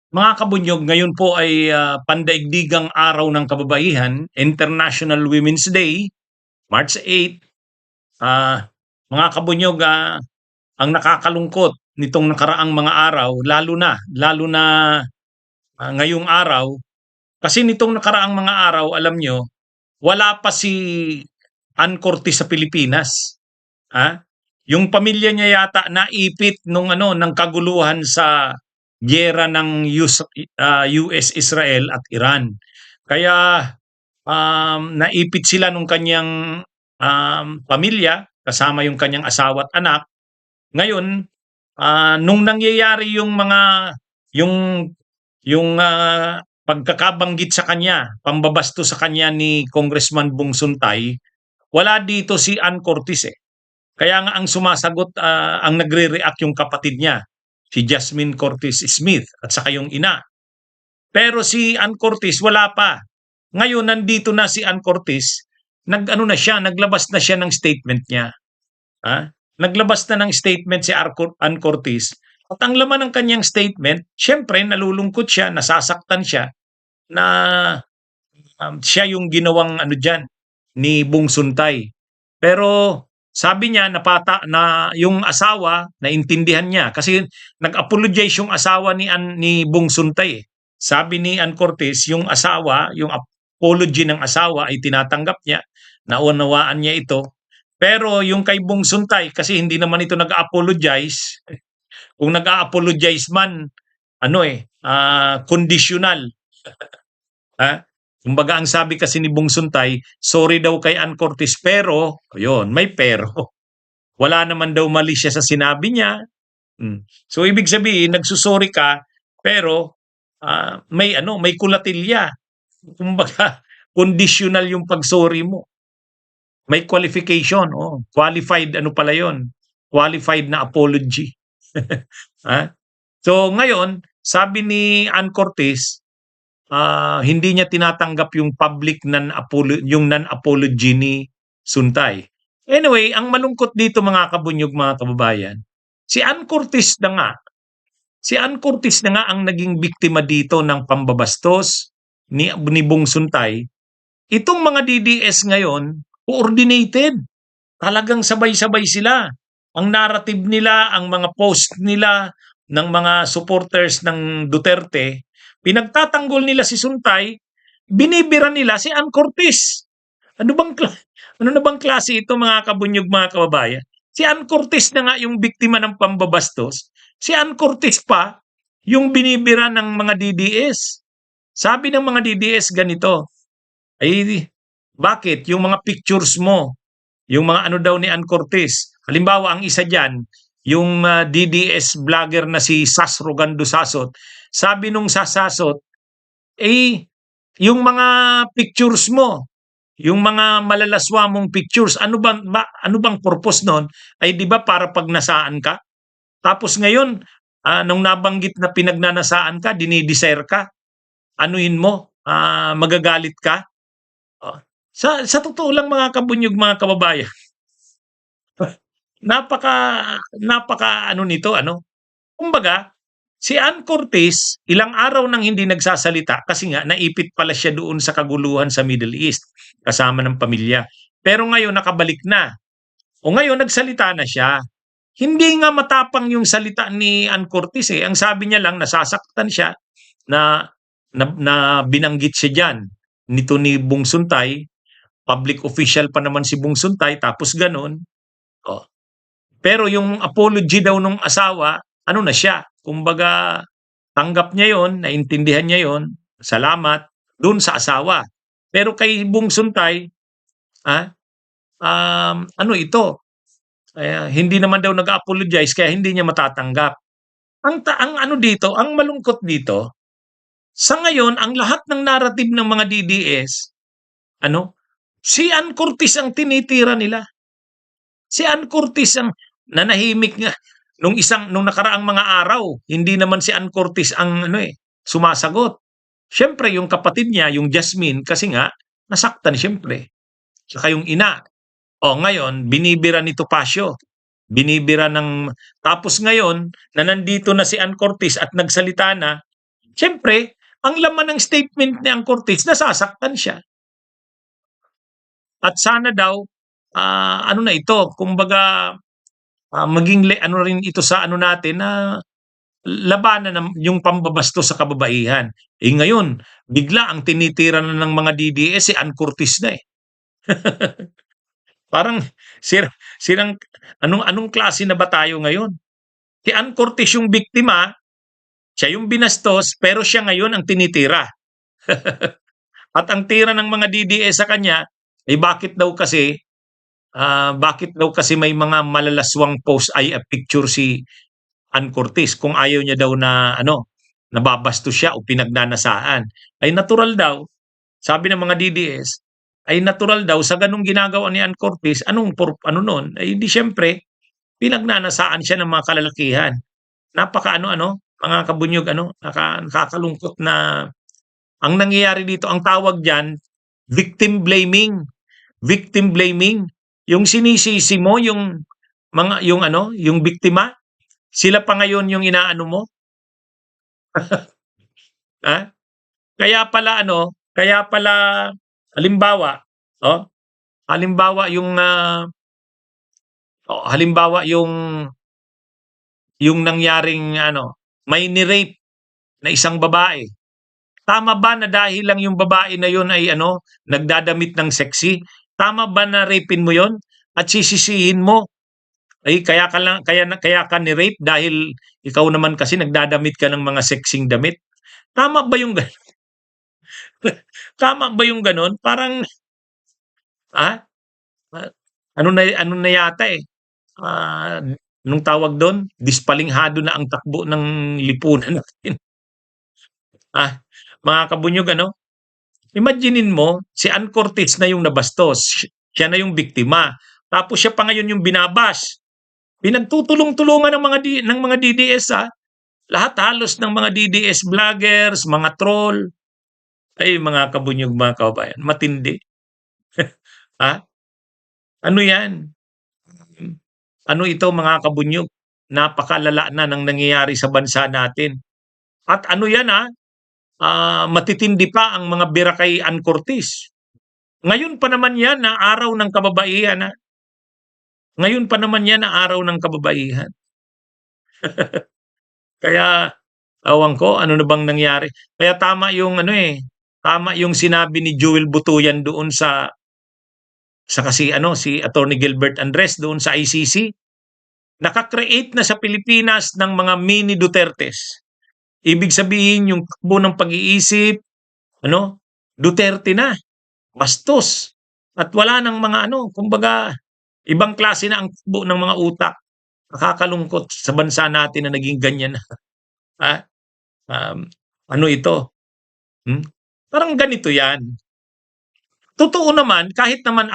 Mga kabunyog, ngayon po ay Pandaigdigang Araw ng Kababaihan, International Women's Day, March 8. Mga kabunyog, ang nakakalungkot nitong nakaraang mga araw, lalo na ngayong araw, kasi nitong nakaraang mga araw, alam nyo, wala pa si Ann Cortez sa Pilipinas. Ha? Yung pamilya niya yata naipit nung ng kaguluhan sa giyera ng US, Israel at Iran. Kaya naipit sila nung kanyang pamilya kasama yung kanyang asawa at anak. Ngayon, nung nangyayari yung mga yung pagkakabanggit sa kanya, pambabasto sa kanya ni Congressman Bong Suntay, wala dito si Ann Cortez eh. Kaya nga ang sumasagot, ang nagre-react yung kapatid niya, si Jasmine Cortez Smith at saka yung ina. Pero si Ann Cortez wala pa. Ngayon nandito na si Ann Cortez, naglabas na siya ng statement niya. Ha? Naglabas na ng statement si Ann Cortez. At ang laman ng kanyang statement, syempre nalulungkot siya, nasasaktan siya na siya yung ginawang diyan ni Bong Suntay. Pero sabi niya na yung asawa naintindihan niya kasi nag-apologize yung asawa ni Bong Suntay. Sabi ni Ann Cortez yung asawa, yung apology ng asawa ay tinatanggap niya, naunawaan niya ito. Pero yung kay Bong Suntay kasi hindi naman ito nag-apologize. Kung nag-apologize man conditional. Ha? Kumbaga ang sabi kasi ni Bong Suntay, sorry daw kay Ann Cortez pero, ayun, may pero. Wala naman daw mali siya sa sinabi niya. So ibig sabihin, nagsusorry ka pero may kulatilya. Kumbaga, conditional yung pagsorry mo. May qualification, qualified pala 'yon? Qualified na apology. Ha? So ngayon, sabi ni Ann Cortez, hindi niya tinatanggap yung non-apology ni Suntay. Anyway, ang malungkot dito mga kabunyog, mga kababayan, si Ann Cortez na nga ang naging biktima dito ng pambabastos ni Bong Suntay. Itong mga DDS ngayon, coordinated. Talagang sabay-sabay sila. Ang narrative nila, ang mga post nila ng mga supporters ng Duterte, pinagtatanggol nila si Suntay, binibira nila si Ann Cortez. Ano na bang klase ito mga kabunyog, mga kababayan? Si Ann Cortez na nga yung biktima ng pambabastos. Si Ann Cortez pa yung binibira ng mga DDS. Sabi ng mga DDS ganito, ay bakit yung mga pictures mo, yung mga daw ni Ann Cortez, halimbawa ang isa dyan, yung DDS vlogger na si Sas Rogando Sasot, sabi nung Sasasot, yung mga pictures mo, yung mga malalaswa mong pictures, ano bang purpose nun? Ay di ba para pag nasaan ka? Tapos ngayon, nung nabanggit na pinagnanasaan ka, dinidesire ka, anuhin mo, magagalit ka. Sa totoo lang mga kabunyog, mga kababayan, napaka nito, kumbaga, si Ann Cortez, ilang araw nang hindi nagsasalita kasi nga naipit pala siya doon sa kaguluhan sa Middle East kasama ng pamilya. Pero ngayon nakabalik na. O ngayon nagsalita na siya. Hindi nga matapang yung salita ni Ann Cortez eh. Ang sabi niya lang, nasasaktan siya na binanggit siya dyan nito ni Bong Suntay. Public official pa naman si Bong Suntay, tapos ganun. Pero yung apology daw nung asawa, na siya, kumbaga tanggap niya yon, naintindihan niya yon, salamat dun sa asawa. Pero kay Bong Suntay, ito, hindi naman daw nag-apologize kaya hindi niya matatanggap. Ang malungkot dito, sa ngayon, ang lahat ng narrative ng mga DDS, si Ann Cortez ang tinitira nila. Si Ann Cortez ang nanahimik nga nung nakaraang mga araw, hindi naman si Ann Cortez ang sumasagot. Siyempre yung kapatid niya, yung Jasmine, kasi nga nasaktan siyempre. Saka yung ina. Ngayon binibira ni Topacio. Tapos ngayon na nandito na si Ann Cortez at nagsalita na, Siyempre, ang laman ng statement ni Ang Cortez, nasasaktan siya. At sana daw, ano na ito, kumbaga, maging ano rin ito sa ano natin na labanan ng yung pambabastos sa kababaihan. Eh ngayon, bigla ang tinitira na ng mga DDS si Ann Curtis na eh. Parang sirang anong klase na ba tayo ngayon? Si Ann Curtis yung biktima, siya yung binastos, pero siya ngayon ang tinitira. At ang tira ng mga DDS sa kanya, eh bakit daw kasi may mga malalaswang post ay picture si Ann Curtis kung ayaw niya daw na nababastos siya o pinagnanasaan. Ay natural daw, sabi ng mga DDS, ay natural daw sa ganung ginagawa ni Ann Curtis, ano nun, ay di siyempre, pinagnanasaan siya ng mga kalalakihan. Napaka mga kabunyog, nakakalungkot na ang nangyayari dito, ang tawag diyan, victim blaming. Victim blaming. Yung sinisisi mo yung biktima, sila pa ngayon yung inaano mo. Ha? Kaya pala halimbawa, halimbawa yung nangyaring may ni-rape na isang babae. Tama ba na dahil lang yung babae na yun ay nagdadamit ng sexy? Tama ba na rapein mo yon at sisisihin mo ay kaya ka ni rape dahil ikaw naman kasi nagdadamit ka ng mga sexing damit? Tama ba yung tama ba yung ganon? Parang ah, ah, ano na yata eh. Anong tawag doon? Dispalinghado na ang takbo ng lipunan natin. Mga kabunyog, imaginein mo, si Ann Curtis na yung nabastos. Siya na yung biktima. Tapos siya pa ngayon yung binabas. Pinagtutulong-tulungan ng mga DDS lahat halos ng mga DDS vloggers, mga troll. Ay mga kabunyog, mga kababayan, matindi. Ano yan? Ano ito mga kabunyog? Napakalala na ng nangyayari sa bansa natin. At ano yan matitindi pa ang mga bira kay Ann Curtis. Ngayon pa naman yan na araw ng kababaihan. Ngayon pa naman yan na araw ng kababaihan. Kaya, awan ko, ano na bang nangyari? Kaya tama yung sinabi ni Joel Butuyan doon si Attorney Gilbert Andres doon sa ICC. Nakakreate na sa Pilipinas ng mga mini Dutertes. Ibig sabihin yung takbo ng pag-iisip, Duterte na, bastos. At wala ng mga kumbaga, ibang klase na ang takbo ng mga utak. Nakakalungkot sa bansa natin na naging ganyan na. Ano ito? Parang ganito yan. Totoo naman, kahit naman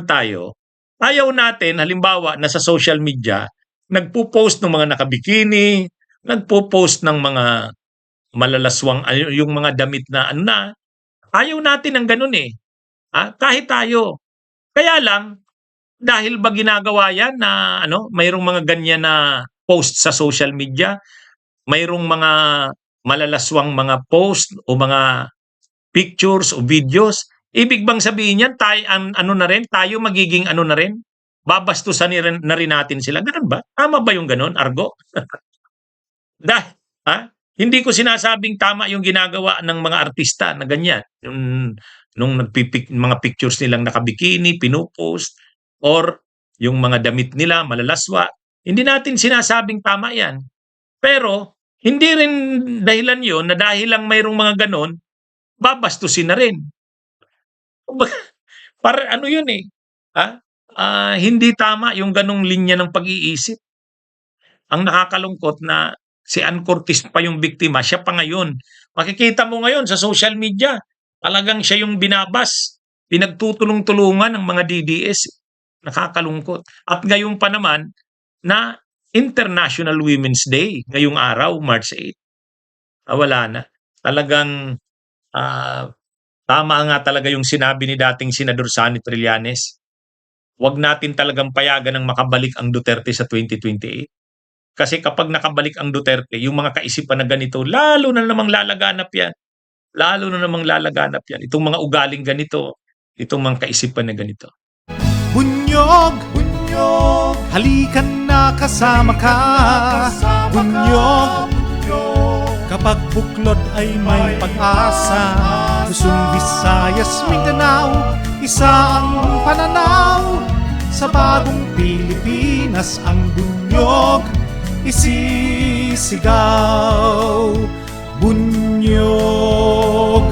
tayo, ayaw natin, halimbawa, nasa social media, nagpo-post ng mga nakabikini, nagpo-post ng mga malalaswang, yung mga damit na, ayaw natin ng ganun eh. Kahit tayo. Kaya lang, dahil ba ginagawa yan na mayroong mga ganyan na post sa social media, mayroong mga malalaswang mga post o mga pictures o videos, ibig bang sabihin yan, tayo magiging na rin? Babastusan na rin natin sila. Ganun ba? Tama ba yung ganun, Argo? Hindi ko sinasabing tama yung ginagawa ng mga artista na ganyan. Nung mga pictures nilang nakabikini, pinupost, or yung mga damit nila, malalaswa. Hindi natin sinasabing tama yan. Pero, hindi rin dahilan yon na dahil lang mayroong mga ganon, babastusin na rin. Para yun eh. Hindi tama yung ganong linya ng pag-iisip. Ang nakakalungkot na si Ann Curtis pa yung biktima, siya pa ngayon. Makikita mo ngayon sa social media, talagang siya yung binabas. Pinagtutulong-tulungan ng mga DDS. Nakakalungkot. At ngayon pa naman na International Women's Day, ngayong araw, March 8. Wala na. Talagang tama nga talaga yung sinabi ni dating Senador Sonny Trillanes. Huwag natin talagang payagan ng makabalik ang Duterte sa 2028. Kasi kapag nakabalik ang Duterte, yung mga kaisipan na ganito, lalo na namang lalaganap yan. Lalo na namang lalaganap yan. Itong mga ugaling ganito, itong mga kaisipan na ganito. Bunyog, bunyog, halikan na kasama ka. Bunyog, kapag buklod ay may pag-asa. Luzon, Visayas, Mindanao, isa ang pananaw. Sa bagong Pilipinas ang bunyog isisigaw. Bunyog,